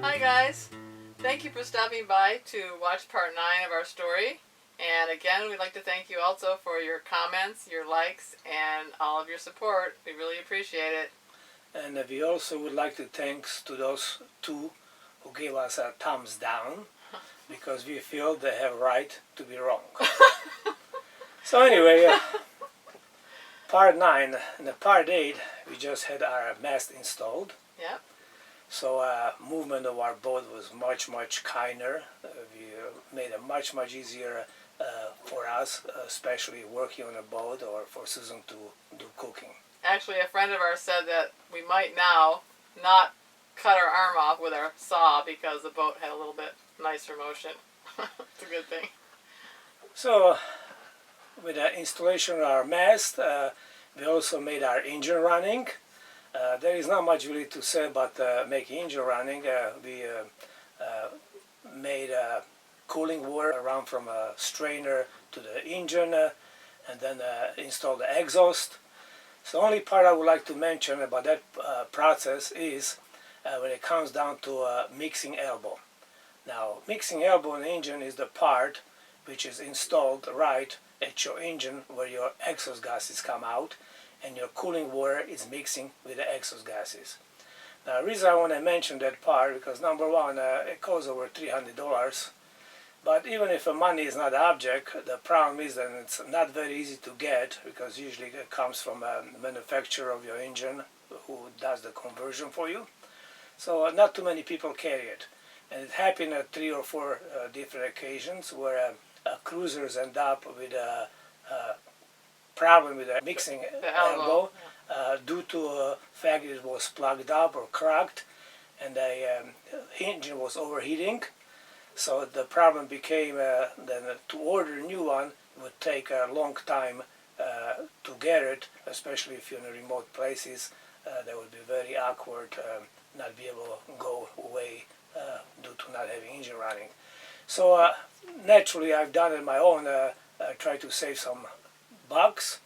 Hi guys, thank you for stopping by to watch part 9 of our story. And again, we'd like to thank you also for your comments, your likes, and all of your support. We really appreciate it. And we also would like to thanks to those two who gave us a thumbs down, because we feel they have right to be wrong. So anyway, part 9 and the part 8, we just had our mast installed. Yep. So movement of our boat was much kinder. We made it much easier for us, especially working on a boat, or for Susan to do cooking. Actually, a friend of ours said that we might now not cut our arm off with our saw because the boat had a little bit nicer motion. It's a good thing. So with the installation of our mast, we also made our engine running. There is not much really to say about making engine running. We made cooling water around from a strainer to the engine, and then installed the exhaust. So the only part I would like to mention about that process is when it comes down to mixing elbow. Now, mixing elbow in the engine is the part which is installed right at your engine where your exhaust gases come out, and your cooling water is mixing with the exhaust gases. Now, the reason I want to mention that part, because number one, it costs over $300. But even if the money is not the object, the problem is that it's not very easy to get, because usually it comes from a manufacturer of your engine who does the conversion for you. So not too many people carry it. And it happened at 3 or 4 different occasions where cruisers end up with a problem with the mixing elbow due to the fact it was plugged up or cracked, and the engine was overheating. So the problem became then to order a new one would take a long time to get it, especially if you're in remote places. That would be very awkward, not be able to go away due to not having engine running. So naturally I've done it my own, try to save some bucks,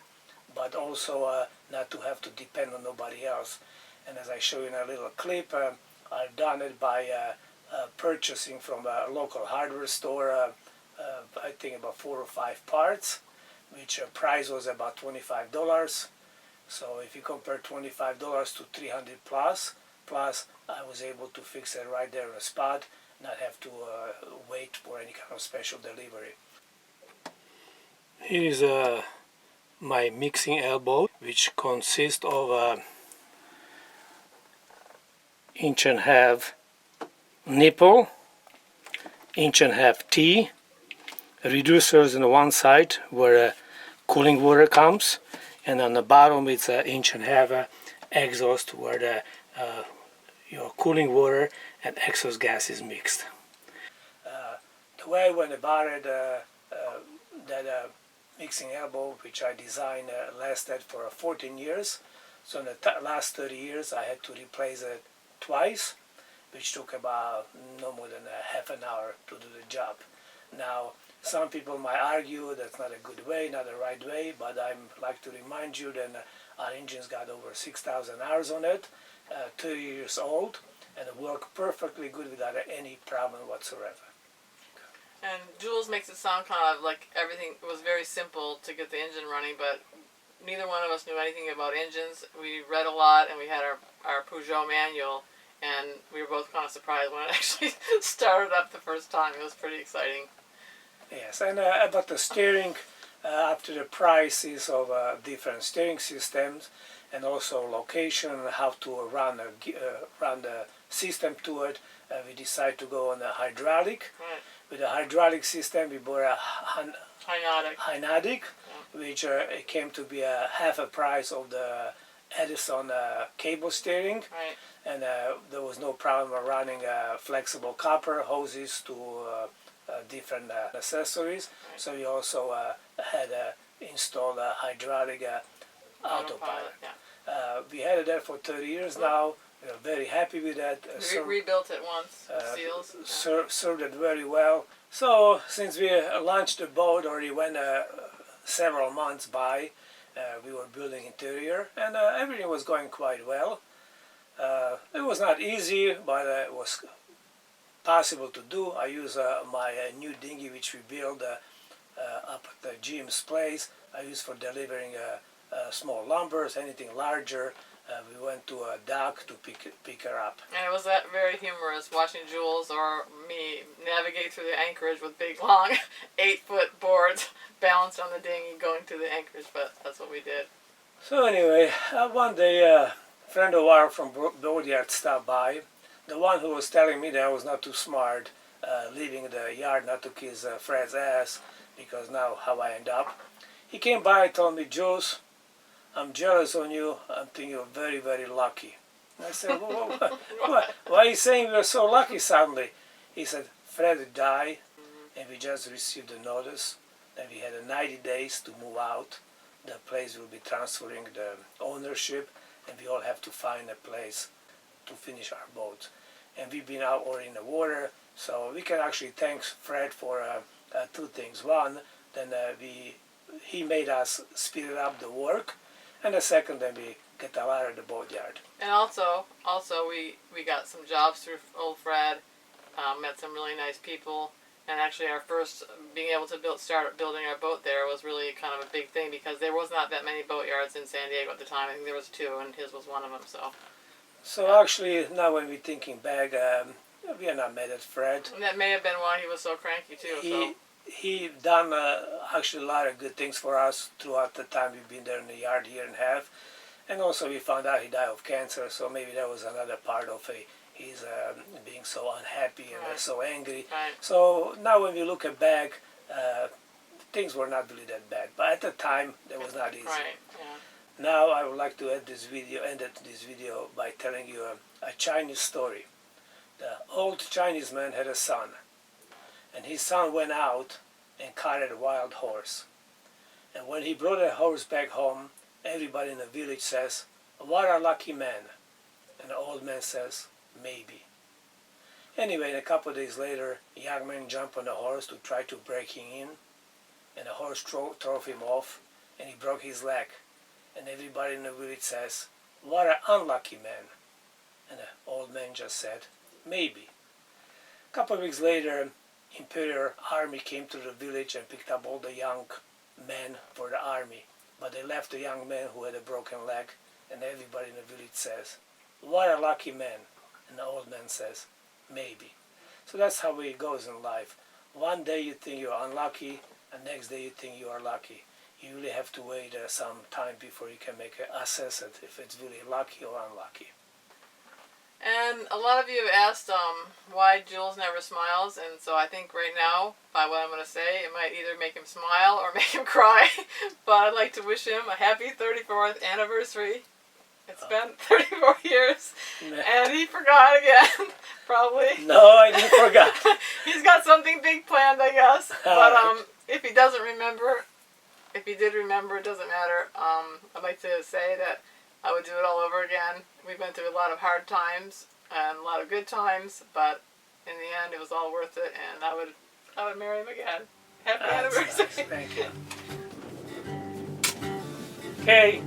but also not to have to depend on nobody else. And as I show you in a little clip, I've done it by purchasing from a local hardware store, I think about 4 or 5 parts, which price was about $25. So if you compare $25 to 300 plus I was able to fix it right there on the spot, not have to wait for any kind of special delivery. Here is my mixing elbow, which consists of an 1.5 nipple, 1.5 T, reducers on one side where cooling water comes, and on the bottom it's an 1.5 exhaust where the your cooling water and exhaust gas is mixed. The way I went about it, that mixing elbow, which I designed, lasted for 14 years. So in the last 30 years I had to replace it twice, which took about no more than a half an hour to do the job. Now, some people might argue that's not a good way, not the right way, but I'd like to remind you that our engine's got over 6,000 hours on it, 30 years old, and it worked perfectly good without any problem whatsoever. And Jules makes it sound kind of like everything was very simple to get the engine running, but neither one of us knew anything about engines. We read a lot, and we had our Peugeot manual, and we were both kind of surprised when it actually started up the first time. It was pretty exciting. Yes, and about the steering, after the prices of different steering systems, and also location and how to run the system to it, we decided to go on a hydraulic. Right. With a hydraulic system, we bought a Hydraulic, which it came to be half a price of the Edison cable steering. Right. And there was no problem running flexible copper hoses to different accessories. Right. So we also had installed a hydraulic autopilot. Yeah. We had it there for 30 years now. We are very happy with that. We rebuilt it once with seals. Served it very well. So since we launched the boat, already went several months by, we were building interior, and everything was going quite well. It was not easy, but it was possible to do, I use my new dinghy which we built up at the Jim's place. I use for delivering small lumbers, anything larger. We went to a dock to pick her up. And it was that very humorous watching Jules or me navigate through the anchorage with big long 8-foot boards balanced on the dinghy going to the anchorage, but that's what we did. So anyway, one day a friend of ours from Boatyard stopped by. The one who was telling me that I was not too smart leaving the yard not to kiss Fred's ass, because now how I end up. He came by and told me, Jules, I'm jealous on you. I think you're very, very lucky. And I said, why are you saying we're so lucky suddenly? He said, Fred died, and we just received a notice that we had 90 days to move out. The place will be transferring the ownership, and we all have to find a place to finish our boat. And we've been out or in the water, so we can actually thank Fred for two things. One, then he made us speed up the work, and the second, then we get out of the boatyard. And also we got some jobs through old Fred, met some really nice people, and actually our first being able to start building our boat there was really kind of a big thing, because there was not that many boatyards in San Diego at the time. I think there was 2, and his was one of them. So actually, now when we're thinking back, we are not mad at Fred. And that may have been why he was so cranky too. He done actually a lot of good things for us throughout the time we've been there in the yard, year and a half. And also we found out he died of cancer, so maybe that was another part of his being so unhappy and so angry. Right. So now when we look back, things were not really that bad. But at the time, that was not easy. Right. Yeah. Now I would like to end this video by telling you a Chinese story. The old Chinese man had a son, and his son went out and caught a wild horse. And when he brought the horse back home, everybody in the village says, "What a lucky man." And the old man says, "Maybe." Anyway, a couple of days later, a young man jumped on the horse to try to break him in, and the horse drove him off, and he broke his leg. And everybody in the village says, "What an unlucky man." And the old man just said, "Maybe." A couple of weeks later, Imperial Army came to the village and picked up all the young men for the army. But they left the young man who had a broken leg, and everybody in the village says, "What a lucky man." And the old man says, "Maybe." So that's how it goes in life. One day you think you're unlucky, and next day you think you are lucky. You really have to wait some time before you can make assess it if it's really lucky or unlucky. And a lot of you have asked why Jules never smiles, and so I think right now, by what I'm going to say, it might either make him smile or make him cry. But I'd like to wish him a happy 34th anniversary. It's been 34 years, and he forgot again, probably. No, I didn't forget. He's got something big planned, I guess. But if he doesn't remember, if he did remember, it doesn't matter. I'd like to say that I would do it all over again. We've been through a lot of hard times and a lot of good times, but in the end, it was all worth it, and I would marry him again. Happy anniversary! Nice. Thank you. Okay.